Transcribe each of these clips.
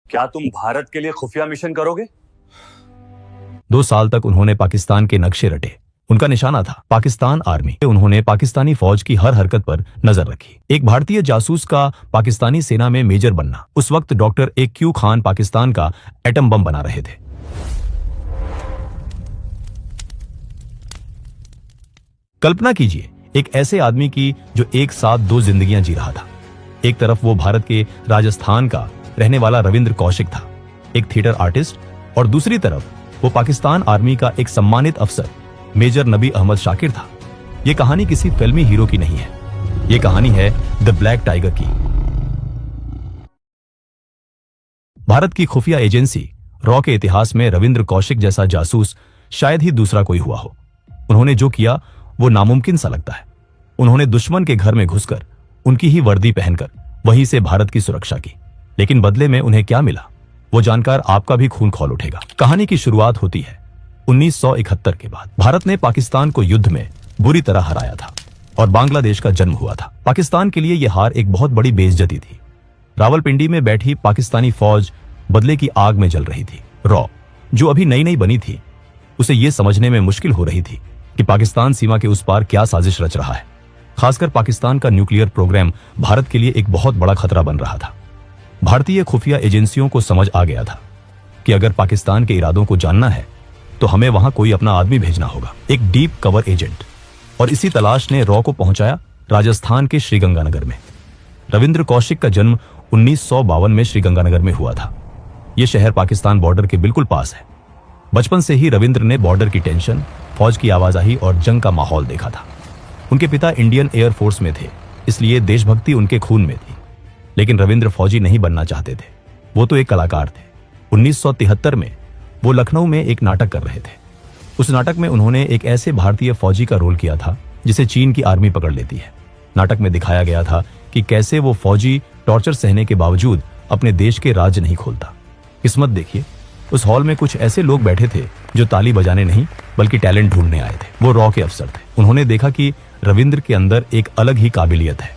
क्या तुम भारत के लिए खुफिया मिशन करोगे? 2 साल तक उन्होंने पाकिस्तान के नक्शे रटे। उनका निशाना था पाकिस्तान आर्मी। उन्होंने पाकिस्तानी फौज की हर हरकत पर नजर रखी। एक भारतीय जासूस का पाकिस्तानी सेना में मेजर बनना। उस वक्त डॉक्टर AQ खान पाकिस्तान का एटम बम बना रहे थे। कल्पना कीजिए एक ऐसे आदमी की जो एक साथ 2 जिंदगियां जी रहा था। एक तरफ वो भारत के राजस्थान का रहने वाला रविंद्र कौशिक था, एक थिएटर आर्टिस्ट, और दूसरी तरफ वो पाकिस्तान आर्मी का एक सम्मानित अफसर मेजर नबी अहमद शाकिर था। ये कहानी किसी फिल्मी हीरो की नहीं है, ये कहानी है द ब्लैक टाइगर की। भारत की खुफिया एजेंसी रॉ के इतिहास में रविंद्र कौशिक जैसा जासूस शायद ही दूसरा कोई हुआ हो। उन्होंने जो किया वो नामुमकिन सा लगता है। उन्होंने दुश्मन के घर में घुसकर उनकी ही वर्दी पहनकर वहीं से भारत की सुरक्षा की, लेकिन बदले में उन्हें क्या मिला वो जानकर आपका भी खून खौल उठेगा। कहानी की शुरुआत होती है 1971 के बाद। भारत ने पाकिस्तान को युद्ध में बुरी तरह हराया था और बांग्लादेश का जन्म हुआ था। पाकिस्तान के लिए यह हार एक बहुत बड़ी बेइज्जती थी। रावलपिंडी में बैठी पाकिस्तानी फौज बदले की आग में जल रही थी। रॉ, जो अभी नई नई बनी थी, उसे यह समझने में मुश्किल हो रही थी कि पाकिस्तान सीमा के उस पार क्या साजिश रच रहा है। खासकर पाकिस्तान का न्यूक्लियर प्रोग्राम भारत के लिए एक बहुत बड़ा खतरा बन रहा था। भारतीय खुफिया एजेंसियों को समझ आ गया था कि अगर पाकिस्तान के इरादों को जानना है तो हमें वहां कोई अपना आदमी भेजना होगा, एक डीप कवर एजेंट। और इसी तलाश ने रॉ को पहुंचाया राजस्थान के श्रीगंगानगर में। रविंद्र कौशिक का जन्म 1952 में श्रीगंगानगर में हुआ था। यह शहर पाकिस्तान बॉर्डर के बिल्कुल पास है। बचपन से ही रविंद्र ने बॉर्डर की टेंशन, फौज की आवाजाही और जंग का माहौल देखा था। उनके पिता इंडियन एयर फोर्स में थे, इसलिए देशभक्ति उनके खून में थी। लेकिन रविंद्र फौजी नहीं बनना चाहते थे, वो तो एक कलाकार थे। 1973 में वो लखनऊ में एक नाटक कर रहे थे। उस नाटक में उन्होंने एक ऐसे भारतीय फौजी का रोल किया था जिसे चीन की आर्मी पकड़ लेती है। नाटक में दिखाया गया था कि कैसे वो फौजी टॉर्चर सहने के बावजूद अपने देश के राज नहीं खोलता। किस्मत देखिए, उस हॉल में कुछ ऐसे लोग बैठे थे जो ताली बजाने नहीं बल्कि टैलेंट ढूंढने आए थे। वो रॉ के अफसर थे। उन्होंने देखा कि रविंद्र के अंदर एक अलग ही काबिलियत है।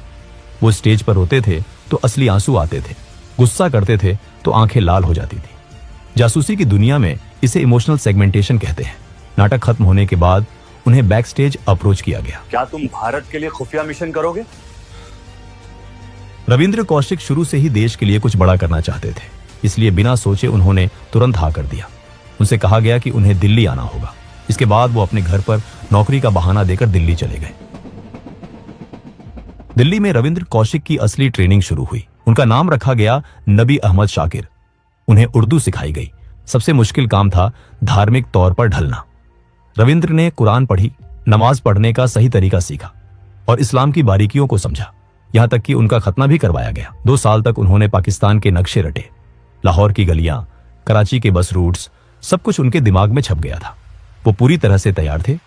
वो स्टेज पर रोते थे तो असली आंसू आते थे, गुस्सा करते थे तो आंखें लाल हो जाती थी। जासूसी की दुनिया में इसे इमोशनल सेगमेंटेशन कहते हैं। नाटक खत्म होने के बाद उन्हें बैक स्टेज अप्रोच किया गया। क्या तुम भारत के लिए खुफिया मिशन करोगे? रविंद्र कौशिक शुरू से ही देश के लिए कुछ बड़ा करना चाहते थे, इसलिए बिना सोचे उन्होंने तुरंत हाँ कर दिया। उनसे कहा गया कि उन्हें दिल्ली आना होगा। इसके बाद वो अपने घर पर नौकरी का बहाना देकर दिल्ली चले गए। दिल्ली में रविंद्र कौशिक की असली ट्रेनिंग शुरू हुई। उनका नाम रखा गया नबी अहमद शाकिर। उन्हें उर्दू सिखाई गई। सबसे मुश्किल काम था धार्मिक तौर पर ढलना। रविंद्र ने कुरान पढ़ी, नमाज पढ़ने का सही तरीका सीखा और इस्लाम की बारीकियों को समझा। यहां तक कि उनका खतना भी करवाया गया। 2 साल तक उन्होंने पाकिस्तान के नक्शे रटे। लाहौर की गलियां, कराची के बस रूट्स, सब कुछ उनके दिमाग में छप गया था। वो पूरी तरह से तैयार थे।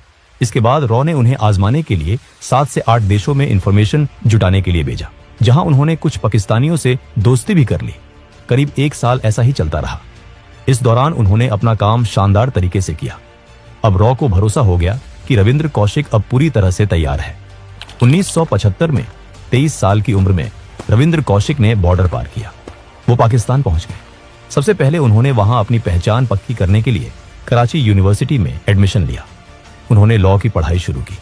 इसके बाद रॉ ने उन्हें आजमाने के लिए 7 से 8 देशों में इंफॉर्मेशन जुटाने के लिए भेजा, जहां उन्होंने कुछ पाकिस्तानियों से दोस्ती भी कर ली। करीब 1 साल ऐसा ही चलता रहा। इस दौरान उन्होंने अपना काम शानदार तरीके से किया। अब रॉ को भरोसा हो गया कि रविंद्र कौशिक अब पूरी तरह से तैयार है। 1975 में 23 साल की उम्र में रविंद्र कौशिक ने बॉर्डर पार किया। वो पाकिस्तान पहुंच गए। सबसे पहले उन्होंने वहां अपनी पहचान पक्की करने के लिए कराची यूनिवर्सिटी में एडमिशन लिया। उन्होंने लॉ की पढ़ाई शुरू की।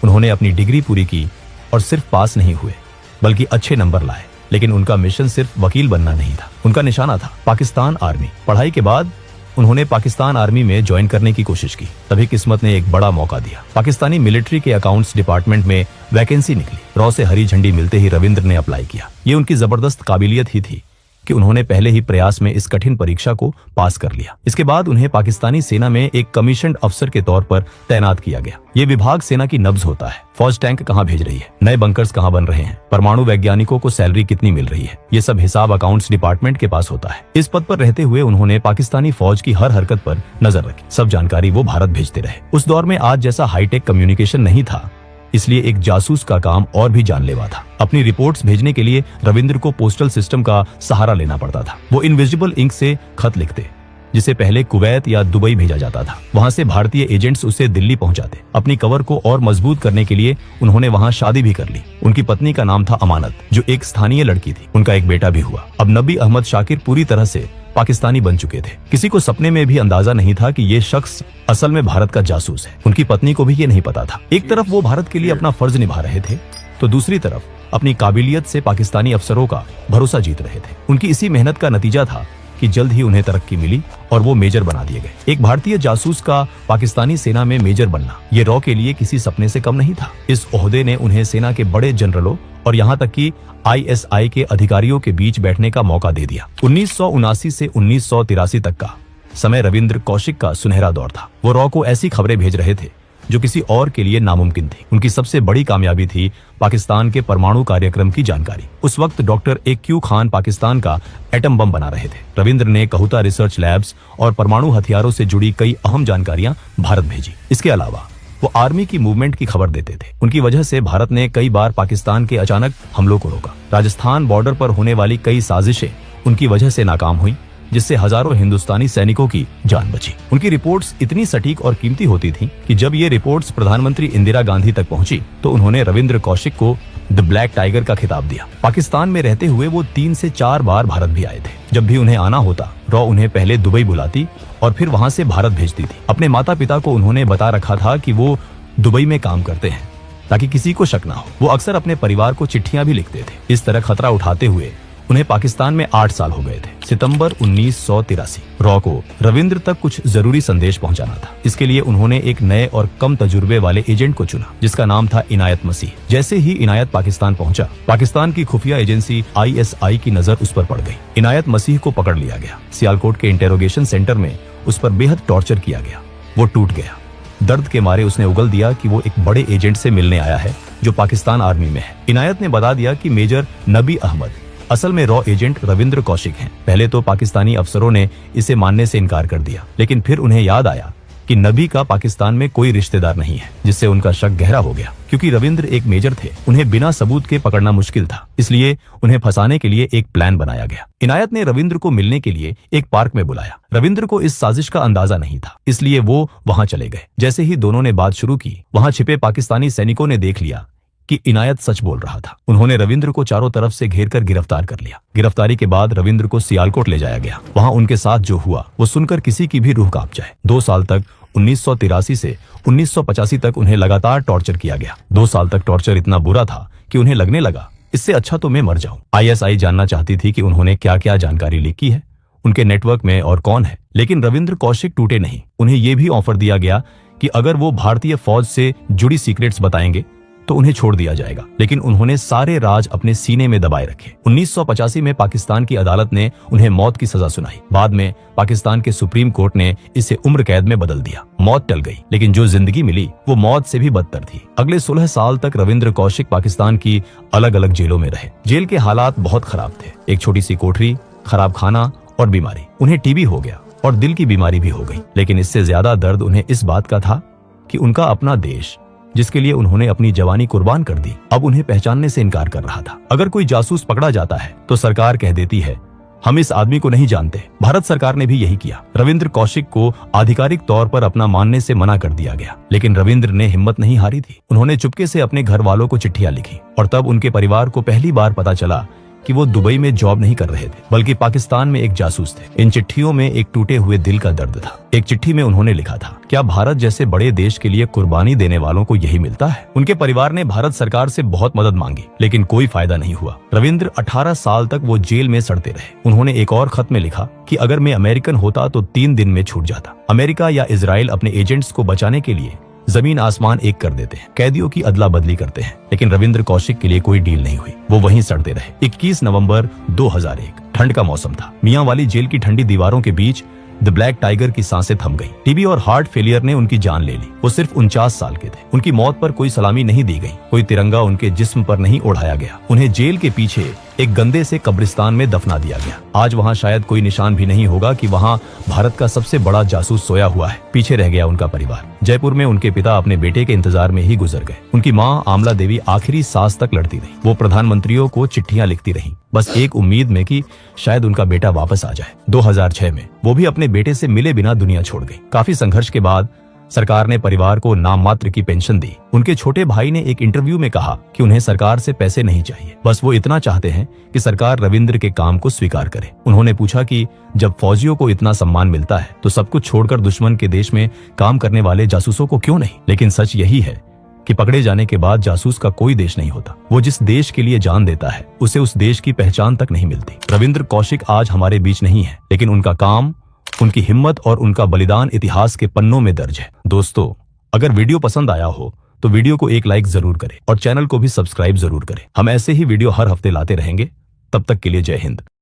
उन्होंने अपनी डिग्री पूरी की और सिर्फ पास नहीं हुए बल्कि अच्छे नंबर लाए। लेकिन उनका मिशन सिर्फ वकील बनना नहीं था, उनका निशाना था पाकिस्तान आर्मी। पढ़ाई के बाद उन्होंने पाकिस्तान आर्मी में ज्वाइन करने की कोशिश की। तभी किस्मत ने एक बड़ा मौका दिया। पाकिस्तानी मिलिट्री के अकाउंट्स डिपार्टमेंट में वैकेंसी निकली। रॉ से हरी झंडी मिलते ही रविंद्र ने अप्लाई किया। ये उनकी जबरदस्त काबिलियत ही थी कि उन्होंने पहले ही प्रयास में इस कठिन परीक्षा को पास कर लिया। इसके बाद उन्हें पाकिस्तानी सेना में एक कमीशन्ड अफसर के तौर पर तैनात किया गया। ये विभाग सेना की नब्ज होता है। फौज टैंक कहाँ भेज रही है, नए बंकर्स कहाँ बन रहे हैं, परमाणु वैज्ञानिकों को सैलरी कितनी मिल रही है, ये सब हिसाब अकाउंट्स डिपार्टमेंट के पास होता है। इस पद पर रहते हुए उन्होंने पाकिस्तानी फौज की हर हरकत पर नजर रखी। सब जानकारी वो भारत भेजते रहे। उस दौर में आज जैसा हाईटेक कम्युनिकेशन नहीं था, इसलिए एक जासूस का काम और भी जानलेवा था। अपनी रिपोर्ट्स भेजने के लिए रविंद्र को पोस्टल सिस्टम का सहारा लेना पड़ता था। वो इनविजिबल इंक से खत लिखते, जिसे पहले कुवैत या दुबई भेजा जाता था। वहां से भारतीय एजेंट्स उसे दिल्ली पहुंचाते। अपनी कवर को और मजबूत करने के लिए उन्होंने वहां शादी भी कर ली। उनकी पत्नी का नाम था अमानत, जो एक स्थानीय लड़की थी। उनका एक बेटा भी हुआ। अब नबी अहमद शाकिर पूरी तरह से पाकिस्तानी बन चुके थे। किसी को सपने में भी अंदाजा नहीं था कि ये शख्स असल में भारत का जासूस है। उनकी पत्नी को भी ये नहीं पता था। एक तरफ वो भारत के लिए अपना फर्ज निभा रहे थे, तो दूसरी तरफ अपनी काबिलियत से पाकिस्तानी अफसरों का भरोसा जीत रहे थे। उनकी इसी मेहनत का नतीजा था कि जल्द ही उन्हें तरक्की मिली और वो मेजर बना दिए गए। एक भारतीय जासूस का पाकिस्तानी सेना में मेजर बनना ये रॉ के लिए किसी सपने से कम नहीं था। इस ओहदे ने उन्हें सेना के बड़े जनरलों और यहाँ तक कि ISI के अधिकारियों के बीच बैठने का मौका दे दिया। 1979 से 1983 तक का समय रविंद्र कौशिक का सुनहरा दौर था। वो रॉ को ऐसी खबरें भेज रहे थे जो किसी और के लिए नामुमकिन थी। उनकी सबसे बड़ी कामयाबी थी पाकिस्तान के परमाणु कार्यक्रम की जानकारी। उस वक्त डॉक्टर AQ खान पाकिस्तान का एटम बम बना रहे थे। रविंद्र ने कहूता रिसर्च लैब्स और परमाणु हथियारों से जुड़ी कई अहम जानकारियां भारत भेजी। इसके अलावा वो आर्मी की मूवमेंट की खबर देते थे। उनकी वजह से भारत ने कई बार पाकिस्तान के अचानक हमलों को रोका। राजस्थान बॉर्डर पर होने वाली कई साजिशें उनकी वजह से नाकाम हुई, जिससे हजारों हिंदुस्तानी सैनिकों की जान बची। उनकी रिपोर्ट्स इतनी सटीक और कीमती होती थीं कि जब ये रिपोर्ट्स प्रधानमंत्री इंदिरा गांधी तक पहुंची तो उन्होंने रविंद्र कौशिक को द ब्लैक टाइगर का खिताब दिया। पाकिस्तान में रहते हुए वो 3 से 4 बार भारत भी आए थे। जब भी उन्हें आना होता, रॉ उन्हें पहले दुबई बुलाती और फिर वहां से भारत भेजती थी। अपने माता पिता को उन्होंने बता रखा था कि वो दुबई में काम करते हैं ताकि किसी को शक ना हो। वो अक्सर अपने परिवार को चिट्ठियां भी लिखते थे। इस तरह खतरा उठाते हुए उन्हें पाकिस्तान में 8 साल हो गए थे। सितंबर 1983 रॉ को रविंद्र तक कुछ जरूरी संदेश पहुंचाना था। इसके लिए उन्होंने एक नए और कम तजुर्बे वाले एजेंट को चुना, जिसका नाम था इनायत मसीह। जैसे ही इनायत पाकिस्तान पहुंचा, पाकिस्तान की खुफिया एजेंसी ISI की नजर उस पर पड़ गई। इनायत मसीह को पकड़ लिया गया। सियालकोट के इंटेरोगेशन सेंटर में उस पर बेहद टॉर्चर किया गया। वो टूट गया। दर्द के मारे उसने उगल दिया कि वो एक बड़े एजेंट से मिलने आया है जो पाकिस्तान आर्मी में है। इनायत ने बता दिया कि मेजर नबी अहमद असल में रॉ एजेंट रविंद्र कौशिक हैं। पहले तो पाकिस्तानी अफसरों ने इसे मानने से इनकार कर दिया, लेकिन फिर उन्हें याद आया कि नबी का पाकिस्तान में कोई रिश्तेदार नहीं है, जिससे उनका शक गहरा हो गया। क्योंकि रविंद्र एक मेजर थे, उन्हें बिना सबूत के पकड़ना मुश्किल था, इसलिए उन्हें फंसाने के लिए एक प्लान बनाया गया। इनायत ने रविंद्र को मिलने के लिए एक पार्क में बुलाया। रविंद्र को इस साजिश का अंदाजा नहीं था, इसलिए वो वहां चले गए। जैसे ही दोनों ने बात शुरू की, वहां छिपे पाकिस्तानी सैनिकों ने देख लिया कि इनायत सच बोल रहा था। उन्होंने रविंद्र को चारों तरफ से घेरकर गिरफ्तार कर लिया। गिरफ्तारी के बाद रविंद्र को सियालकोट ले जाया गया। वहां उनके साथ जो हुआ वो सुनकर किसी की भी रूह कांप जाए। 2 साल तक 1983 से 1985 तक उन्हें लगातार टॉर्चर किया गया। 2 साल तक टॉर्चर इतना बुरा था कि उन्हें लगने लगा इससे अच्छा तो मैं मर जाऊं। ISI जानना चाहती थी कि उन्होंने क्या क्या जानकारी लीक है, उनके नेटवर्क में और कौन है। लेकिन रविंद्र कौशिक टूटे नहीं। उन्हें यह भी ऑफर दिया गया कि अगर वो भारतीय फौज से जुड़ी सीक्रेट्स बताएंगे तो उन्हें छोड़ दिया जाएगा। लेकिन उन्होंने सारे राज अपने सीने में दबाए रखे। 1985 में पाकिस्तान की अदालत ने उन्हें मौत की सजा सुनाई। बाद में पाकिस्तान के सुप्रीम कोर्ट ने इसे उम्र कैद में बदल दिया। मौत टल गई, लेकिन जो जिंदगी मिली वो मौत से भी बदतर थी। अगले 16 साल तक रविंद्र कौशिक पाकिस्तान की अलग अलग जेलों में रहे। जेल के हालात बहुत खराब थे। एक छोटी सी कोठरी, खराब खाना और बीमारी। उन्हें TB हो गया और दिल की बीमारी भी हो गई। लेकिन इससे ज्यादा दर्द उन्हें इस बात का था कि उनका अपना देश, जिसके लिए उन्होंने अपनी जवानी कुर्बान कर दी, अब उन्हें पहचानने से इनकार कर रहा था। अगर कोई जासूस पकड़ा जाता है तो सरकार कह देती है हम इस आदमी को नहीं जानते। भारत सरकार ने भी यही किया। रविंद्र कौशिक को आधिकारिक तौर पर अपना मानने से मना कर दिया गया, लेकिन रविंद्र ने हिम्मत नहीं हारी थी। उन्होंने चुपके से अपने घर वालों को चिट्ठियां लिखी और तब उनके परिवार को पहली बार पता चला कि वो दुबई में जॉब नहीं कर रहे थे, बल्कि पाकिस्तान में एक जासूस थे। इन चिट्ठियों में एक टूटे हुए दिल का दर्द था। एक चिट्ठी में उन्होंने लिखा था, क्या भारत जैसे बड़े देश के लिए कुर्बानी देने वालों को यही मिलता है? उनके परिवार ने भारत सरकार से बहुत मदद मांगी, लेकिन कोई फायदा नहीं हुआ। रविंद्र 18 साल तक वो जेल में सड़ते रहे। उन्होंने एक और खत में लिखा कि अगर मैं अमेरिकन होता तो 3 दिन में छूट जाता। अमेरिका या इजराइल अपने एजेंट्स को बचाने के लिए जमीन आसमान एक कर देते हैं, कैदियों की अदला बदली करते हैं, लेकिन रविंद्र कौशिक के लिए कोई डील नहीं हुई। वो वहीं सड़ते रहे। 21 नवंबर 2001 ठंड का मौसम था। मियां वाली जेल की ठंडी दीवारों के बीच द ब्लैक टाइगर की सांसें थम गई। TB और हार्ट फेलियर ने उनकी जान ले ली। वो सिर्फ 49 साल के थे। उनकी मौत पर कोई सलामी नहीं दी गई, कोई तिरंगा उनके जिस्म पर नहीं ओढ़ाया गया। उन्हें जेल के पीछे एक गंदे से कब्रिस्तान में दफना दिया गया। आज वहाँ शायद कोई निशान भी नहीं होगा कि वहाँ भारत का सबसे बड़ा जासूस सोया हुआ है। पीछे रह गया उनका परिवार। जयपुर में उनके पिता अपने बेटे के इंतजार में ही गुजर गए। उनकी माँ आमला देवी आखिरी सांस तक लड़ती रही। वो प्रधानमंत्रियों को चिट्ठियां लिखती रही, बस एक उम्मीद में कि शायद उनका बेटा वापस आ जाए। 2006 में वो भी अपने बेटे से मिले बिना दुनिया छोड़ गई। काफी संघर्ष के बाद सरकार ने परिवार को नाम मात्र की पेंशन दी। उनके छोटे भाई ने एक इंटरव्यू में कहा कि उन्हें सरकार से पैसे नहीं चाहिए, बस वो इतना चाहते हैं कि सरकार रविंद्र के काम को स्वीकार करे। उन्होंने पूछा कि जब फौजियों को इतना सम्मान मिलता है तो सब कुछ छोड़कर दुश्मन के देश में काम करने वाले जासूसों को क्यों नहीं? लेकिन सच यही है कि पकड़े जाने के बाद जासूस का कोई देश नहीं होता। वो जिस देश के लिए जान देता है उसे उस देश की पहचान तक नहीं मिलती। रविंद्र कौशिक आज हमारे बीच नहीं है, लेकिन उनका काम, उनकी हिम्मत और उनका बलिदान इतिहास के पन्नों में दर्ज है। दोस्तों, अगर वीडियो पसंद आया हो तो वीडियो को एक लाइक जरूर करें और चैनल को भी सब्सक्राइब जरूर करें। हम ऐसे ही वीडियो हर हफ्ते लाते रहेंगे। तब तक के लिए जय हिंद।